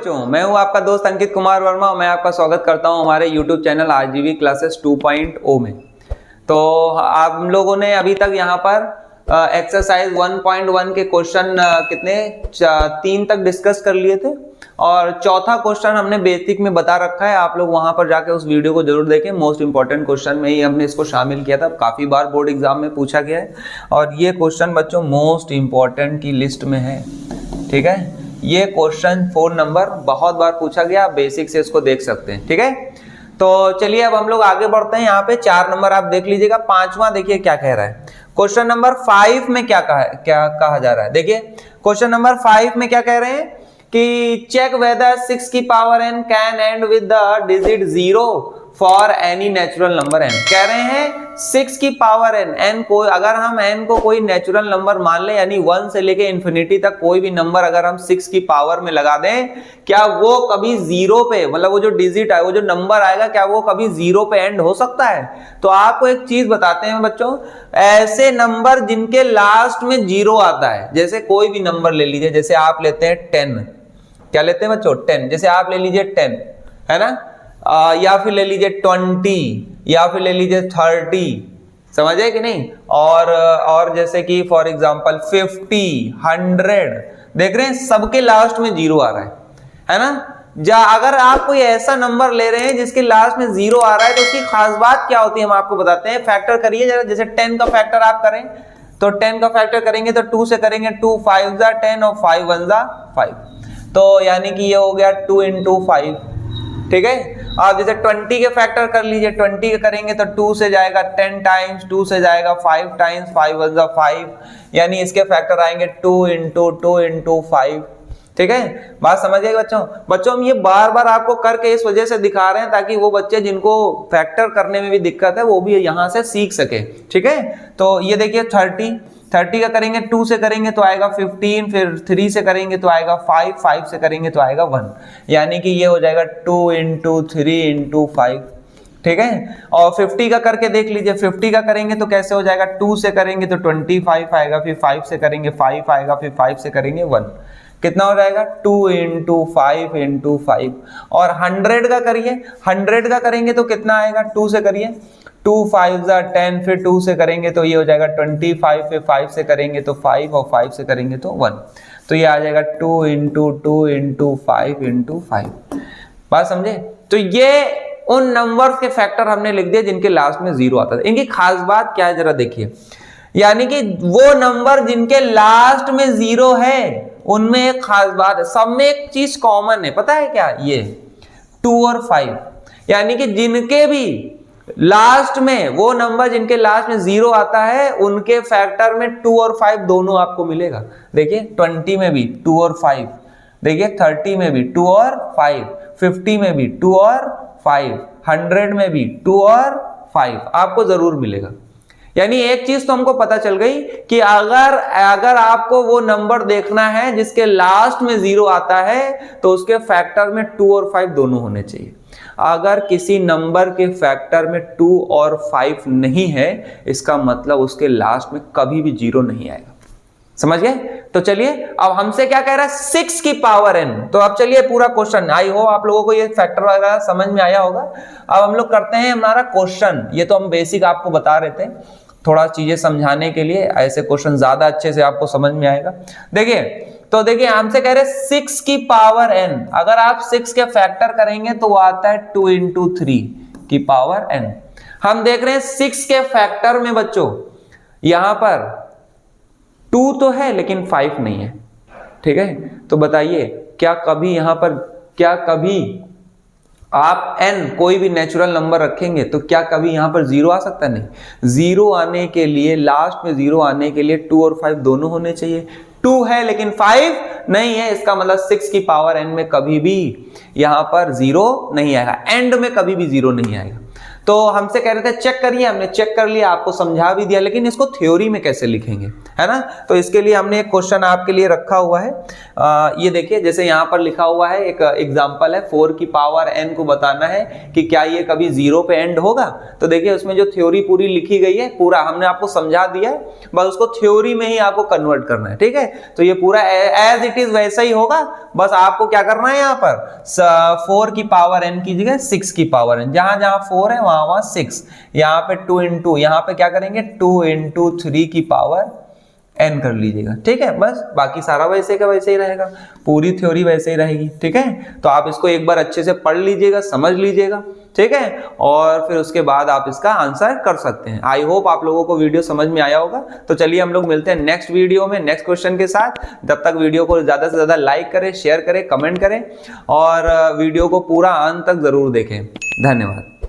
बच्चों, मैं हूं आपका दोस्त अंकित कुमार वर्मा और मैं आपका स्वागत करता हूं हमारे YouTube चैनल आरजीवी क्लासेस 2.0 में। तो आप लोगों ने अभी तक यहां पर एक्सरसाइज 1.1 के क्वेश्चन कितने 3 तक डिस्कस कर लिए थे और चौथा क्वेश्चन हमने बेसिक में बता रखा है। आप लोग वहां पर जाके उस वीडियो को जरूर देखें। मोस्ट इंपॉर्टेंट क्वेश्चन में ही हमने इसको शामिल किया था, काफी बार बोर्ड एग्जाम में पूछा गया है और ये क्वेश्चन बच्चों मोस्ट इंपॉर्टेंट की लिस्ट में है। ठीक है, ये क्वेश्चन 4 नंबर बहुत बार पूछा गया, आप बेसिक से इसको देख सकते हैं। ठीक है, तो चलिए अब हम लोग आगे बढ़ते हैं। यहाँ पे 4 नंबर आप देख लीजिएगा। 5वां देखिए क्या कह रहा है। क्वेश्चन नंबर 5 में क्या कहा जा रहा है। देखिए क्वेश्चन नंबर 5 में क्या कह रहे हैं कि चेक वेदर 6 की power n can and with the digit 0 for any natural number n। कह रहे हैं 6 की पावर n को अगर हम n को कोई नेचुरल नंबर मान ले, यानी 1 से लेके इंफिनिटी तक कोई भी नंबर अगर हम 6 की पावर में लगा दें, क्या वो कभी 0 पे, मतलब वो जो डिजिट है, वो जो नंबर आएगा, क्या वो कभी 0 पे एंड हो सकता है? तो आपको एक चीज बताते हैं बच्चों, ऐसे नंबर जिनके लास्ट में 0 आता है, जैसे कोई भी नंबर ले लीजिए, जैसे आप लेते हैं 10, क्या लेते हैं बच्चों 10, जैसे आप ले लीजिए 10 है ना, या फिर ले लीजिए 20 या फिर ले लीजिए 30, समझे कि नहीं। और जैसे कि फॉर एग्जांपल 50, 100, देख रहे हैं सबके लास्ट में 0 आ रहा है ना। अगर आप कोई ऐसा नंबर ले रहे हैं जिसके लास्ट में 0 आ रहा है तो उसकी खास बात क्या होती है हम आपको बताते हैं। फैक्टर करिए जरा, जैसे 10 का फैक्टर आप करें तो 10 का फैक्टर करेंगे तो 2 से करेंगे, 2 5 जा 10 और 5 1 जा 5, तो यानी कि ये हो गया 2 into 5। ठीक है, आप जैसे 20 के फैक्टर कर लीजिए, 20 के करेंगे तो 2 से जाएगा 10 टाइम्स, 2 से जाएगा 5 टाइम्स, 5 1 जा 5, यानी इसके फैक्टर आएंगे 2 into 5। ठीक है, बात समझिए बच्चों हम ये बार बार आपको करके इस वजह से दिखा रहे हैं ताकि वो बच्चे जिनको फैक्टर करने में भी दिक्कत है वो भी यहां से सीख सके। ठीक है, तो ये देखिए 30 का करेंगे 2 से करेंगे तो आएगा 15, फिर 3 से करेंगे तो आएगा 5, 5 से करेंगे तो आएगा 1, यानी कि ये हो जाएगा 2 into 3 into 5। ठीक है, और 50 का करके देख लीजिए, 50 का करेंगे तो कैसे हो जाएगा, 2 से करेंगे तो 25 आएगा, फिर 5 से करेंगे 5 आएगा, फिर 5 से करेंगे 1, कितना हो जाएगा 2 into 5 into 5। और 100 का करिए, 100 का करेंगे तो कितना आएगा, 2 से करिए, 2 5 जा 10, फिर 2 से करेंगे तो ये हो जाएगा 25, फिर 5 से करेंगे तो 5 और 5 से करेंगे तो 1, तो ये आ जाएगा 2 into 2 into 5 into 5। बात समझे? तो ये उन नंबर्स के फैक्टर हमने लिख दिए जिनके लास्ट में 0 आता था। इनकी खास बात क्या है जरा देखिए, यानी कि वो नंबर जिनके लास्ट में 0 है उनमें एक खास बात है, सब में एक चीज कॉमन है, पता है क्या, ये 2 और 5, यानी कि जिनके भी लास्ट में वो नंबर जिनके लास्ट में 0 आता है उनके फैक्टर में 2 और 5 दोनों आपको मिलेगा। देखिए 20 में भी 2 और 5, देखिए 30 में भी 2 और 5, 50 में भी 2 और 5, 100 में भी 2 और 5 आपको जरूर मिलेगा। यानी एक चीज तो हमको पता चल गई कि अगर आपको वो नंबर देखना है जिसके लास्ट में 0 आता है तो उसके फैक्टर में 2 और 5 दोनों होने चाहिए। अगर किसी नंबर के फैक्टर में 2 और 5 नहीं है, इसका मतलब उसके लास्ट में कभी भी 0 नहीं आएगा। समझ गए? तो चलिए अब हमसे क्या कह रहा है, 6 की पावर n। तो अब चलिए पूरा क्वेश्चन, आई हो आप लोगों को ये फैक्टर वगैरह समझ में आया होगा। अब हम लोग करते हैं हमारा क्वेश्चन। ये तो हम बेसिक आपको बता रहे थे, थोड़ा चीजें समझाने के लिए, ऐसे क्वेश्चन ज्यादा अच्छे से आपको समझ में आएगा। देखिए तो देखिए हमसे कह रहे 6 की पावर n, अगर आप 6 के फैक्टर करेंगे तो वो आता है 2 into 3 की पावर n। हम देख रहे हैं 6 के फैक्टर में बच्चों यहां पर 2 तो है लेकिन 5 नहीं है। ठीक है, तो बताइए क्या कभी आप n कोई भी नेचुरल नंबर रखेंगे तो क्या कभी यहां पर 0 आ सकता है? नहीं। 0 आने के लिए, लास्ट में 0 आने के लिए 2 और 5 दोनों होने चाहिए। 2 है लेकिन 5 नहीं है, इसका मतलब 6 की पावर n में कभी भी यहां पर 0 नहीं आएगा, एंड में कभी भी 0 नहीं आएगा। तो हमसे कह रहे थे चेक करिए, हमने चेक कर लिया, आपको समझा भी दिया, लेकिन इसको थ्योरी में कैसे लिखेंगे, है ना। तो इसके लिए हमने एक क्वेश्चन आपके लिए रखा हुआ है। ये देखिए, जैसे यहाँ पर लिखा हुआ है, एक एग्जांपल है, 4 की पावर n को बताना है कि क्या ये कभी 0 पे एंड होगा। तो देखिए उसमें जो थ्योरी पूरी लिखी गई है, पूरा हमने आपको समझा दिया है, बस उसको थ्योरी में ही आपको कन्वर्ट करना है, ठीक है। तो ये पूरा एज इट इज वैसा ही होगा, बस आपको क्या करना है, यहाँ पर 4 की पावर n की जगह 6 की पावर n, जहां जहां 4 है वहां 6, यहाँ पे 2 इंटू, यहाँ पे क्या करेंगे 2 इंटू 3 की पावर n कर लीजिएगा, ठीक है। बस बाकी सारा वैसे का वैसे ही रहेगा, पूरी थ्योरी वैसे ही रहेगी, ठीक है। तो आप इसको एक बार अच्छे से पढ़ लीजिएगा, समझ लीजिएगा, ठीक है, और फिर उसके बाद आप इसका आंसर कर सकते हैं। आई होप आप लोगों को वीडियो समझ में आया होगा। तो चलिए हम लोग मिलते हैं नेक्स्ट वीडियो में नेक्स्ट क्वेश्चन के साथ। जब तक वीडियो को ज्यादा से ज्यादा लाइक करें, शेयर करें, कमेंट करें और वीडियो को पूरा अंत तक जरूर देखें। धन्यवाद।